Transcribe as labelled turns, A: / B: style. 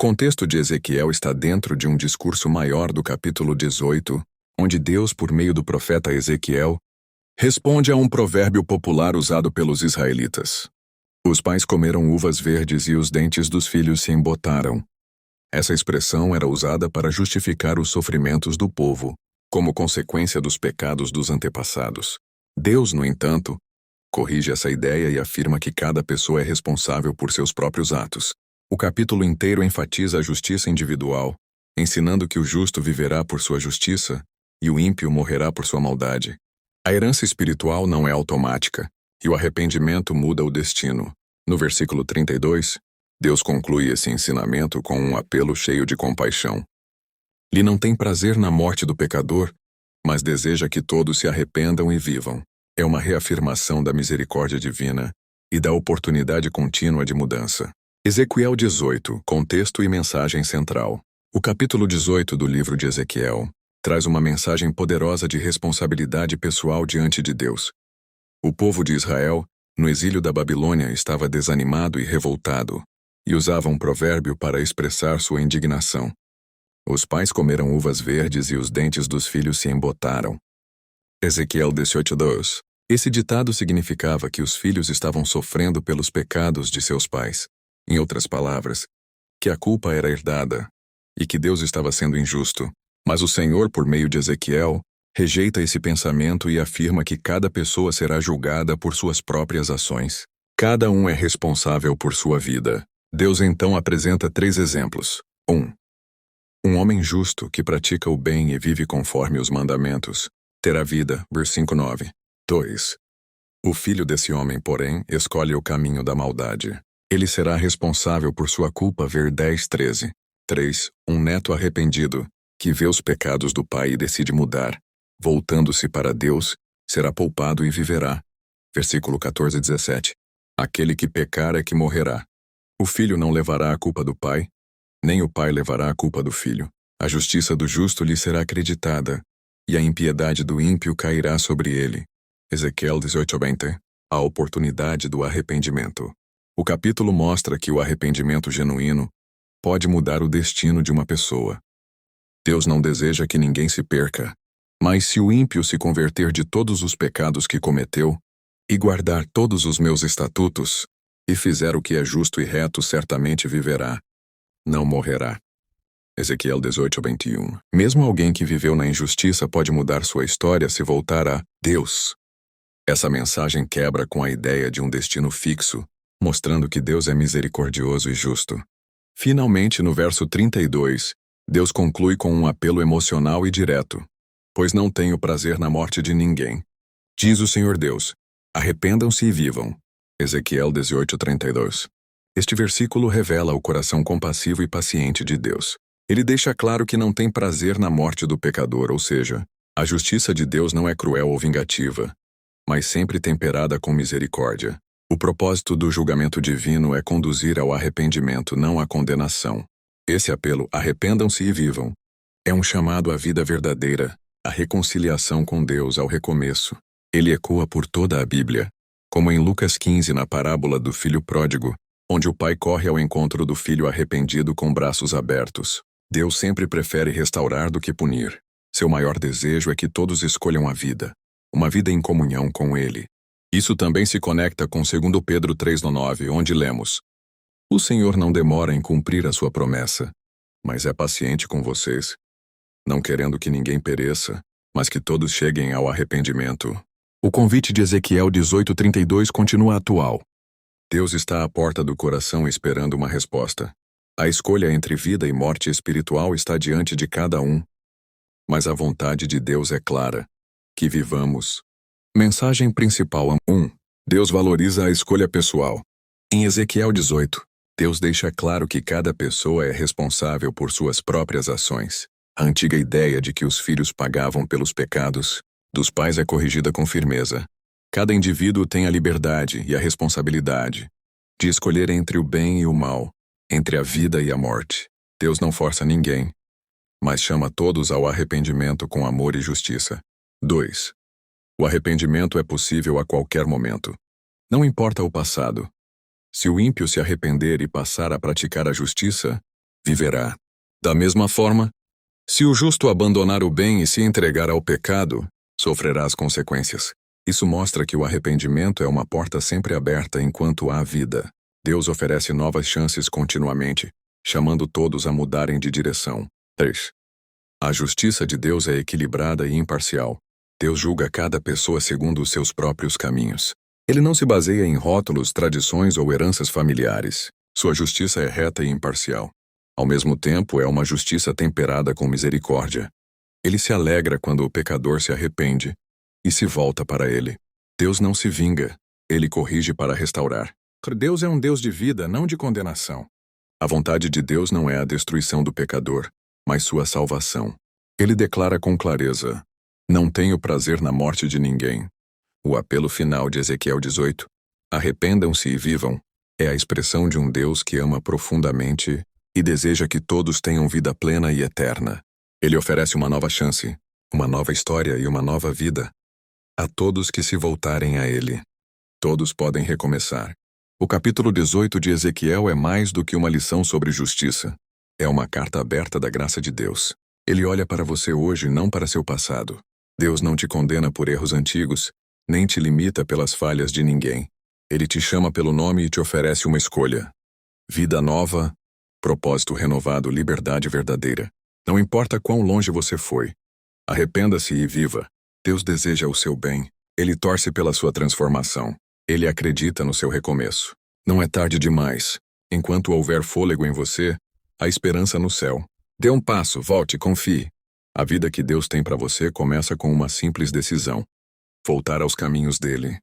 A: contexto de Ezequiel está dentro de um discurso maior do capítulo 18, onde Deus, por meio do profeta Ezequiel, responde a um provérbio popular usado pelos israelitas. Os pais comeram uvas verdes e os dentes dos filhos se embotaram. Essa expressão era usada para justificar os sofrimentos do povo, como consequência dos pecados dos antepassados. Deus, no entanto, corrige essa ideia e afirma que cada pessoa é responsável por seus próprios atos. O capítulo inteiro enfatiza a justiça individual, ensinando que o justo viverá por sua justiça e o ímpio morrerá por sua maldade. A herança espiritual não é automática, e o arrependimento muda o destino. No versículo 32, Deus conclui esse ensinamento com um apelo cheio de compaixão. Ele não tem prazer na morte do pecador, mas deseja que todos se arrependam e vivam. É uma reafirmação da misericórdia divina e da oportunidade contínua de mudança. Ezequiel 18, contexto e mensagem central. O capítulo 18 do livro de Ezequiel traz uma mensagem poderosa de responsabilidade pessoal diante de Deus. O povo de Israel, no exílio da Babilônia, estava desanimado e revoltado, e usava um provérbio para expressar sua indignação. Os pais comeram uvas verdes e os dentes dos filhos se embotaram. Ezequiel 18:2. Esse ditado significava que os filhos estavam sofrendo pelos pecados de seus pais. Em outras palavras, que a culpa era herdada e que Deus estava sendo injusto. Mas o Senhor, por meio de Ezequiel, rejeita esse pensamento e afirma que cada pessoa será julgada por suas próprias ações. Cada um é responsável por sua vida. Deus então apresenta 3 exemplos. 1. Um homem justo que pratica o bem e vive conforme os mandamentos terá vida. Versículo 9. 2. O filho desse homem, porém, escolhe o caminho da maldade. Ele será responsável por sua culpa. Ver 10:13. 3. Um neto arrependido, que vê os pecados do pai e decide mudar, voltando-se para Deus, será poupado e viverá. Versículo 14:17. Aquele que pecar é que morrerá. O filho não levará a culpa do pai, nem o pai levará a culpa do filho. A justiça do justo lhe será acreditada, e a impiedade do ímpio cairá sobre ele. Ezequiel 18:20. A oportunidade do arrependimento. O capítulo mostra que o arrependimento genuíno pode mudar o destino de uma pessoa. Deus não deseja que ninguém se perca, mas se o ímpio se converter de todos os pecados que cometeu, e guardar todos os meus estatutos, e fizer o que é justo e reto, certamente viverá, não morrerá. Ezequiel 18:21. Mesmo alguém que viveu na injustiça pode mudar sua história se voltar a Deus. Essa mensagem quebra com a ideia de um destino fixo, mostrando que Deus é misericordioso e justo. Finalmente, no verso 32, Deus conclui com um apelo emocional e direto. Pois não tenho prazer na morte de ninguém. Diz o Senhor Deus, arrependam-se e vivam. Ezequiel 18:32. Este versículo revela o coração compassivo e paciente de Deus. Ele deixa claro que não tem prazer na morte do pecador, ou seja, a justiça de Deus não é cruel ou vingativa, mas sempre temperada com misericórdia. O propósito do julgamento divino é conduzir ao arrependimento, não à condenação. Esse apelo, arrependam-se e vivam, é um chamado à vida verdadeira, à reconciliação com Deus, ao recomeço. Ele ecoa por toda a Bíblia, como em Lucas 15 na parábola do filho pródigo, onde o pai corre ao encontro do filho arrependido com braços abertos. Deus sempre prefere restaurar do que punir. Seu maior desejo é que todos escolham a vida, uma vida em comunhão com Ele. Isso também se conecta com 2 Pedro 3:9, onde lemos: O Senhor não demora em cumprir a sua promessa, mas é paciente com vocês, não querendo que ninguém pereça, mas que todos cheguem ao arrependimento. O convite de Ezequiel 18:32 continua atual. Deus está à porta do coração esperando uma resposta. A escolha entre vida e morte espiritual está diante de cada um. Mas a vontade de Deus é clara: que vivamos. Mensagem principal 1. Deus valoriza a escolha pessoal. Em Ezequiel 18, Deus deixa claro que cada pessoa é responsável por suas próprias ações. A antiga ideia de que os filhos pagavam pelos pecados dos pais é corrigida com firmeza. Cada indivíduo tem a liberdade e a responsabilidade de escolher entre o bem e o mal, entre a vida e a morte. Deus não força ninguém, mas chama todos ao arrependimento com amor e justiça. 2. O arrependimento é possível a qualquer momento. Não importa o passado. Se o ímpio se arrepender e passar a praticar a justiça, viverá. Da mesma forma, se o justo abandonar o bem e se entregar ao pecado, sofrerá as consequências. Isso mostra que o arrependimento é uma porta sempre aberta enquanto há vida. Deus oferece novas chances continuamente, chamando todos a mudarem de direção. 3. A justiça de Deus é equilibrada e imparcial. Deus julga cada pessoa segundo os seus próprios caminhos. Ele não se baseia em rótulos, tradições ou heranças familiares. Sua justiça é reta e imparcial. Ao mesmo tempo, é uma justiça temperada com misericórdia. Ele se alegra quando o pecador se arrepende e se volta para ele. Deus não se vinga, ele corrige para restaurar. Deus é um Deus de vida, não de condenação. A vontade de Deus não é a destruição do pecador, mas sua salvação. Ele declara com clareza: não tenho prazer na morte de ninguém. O apelo final de Ezequiel 18, arrependam-se e vivam, é a expressão de um Deus que ama profundamente e deseja que todos tenham vida plena e eterna. Ele oferece uma nova chance, uma nova história e uma nova vida a todos que se voltarem a ele. Todos podem recomeçar. O capítulo 18 de Ezequiel é mais do que uma lição sobre justiça. É uma carta aberta da graça de Deus. Ele olha para você hoje, não para seu passado. Deus não te condena por erros antigos, nem te limita pelas falhas de ninguém. Ele te chama pelo nome e te oferece uma escolha. Vida nova, propósito renovado, liberdade verdadeira. Não importa quão longe você foi. Arrependa-se e viva. Deus deseja o seu bem. Ele torce pela sua transformação. Ele acredita no seu recomeço. Não é tarde demais. Enquanto houver fôlego em você, há esperança no céu. Dê um passo, volte, confie. A vida que Deus tem para você começa com uma simples decisão: voltar aos caminhos dele.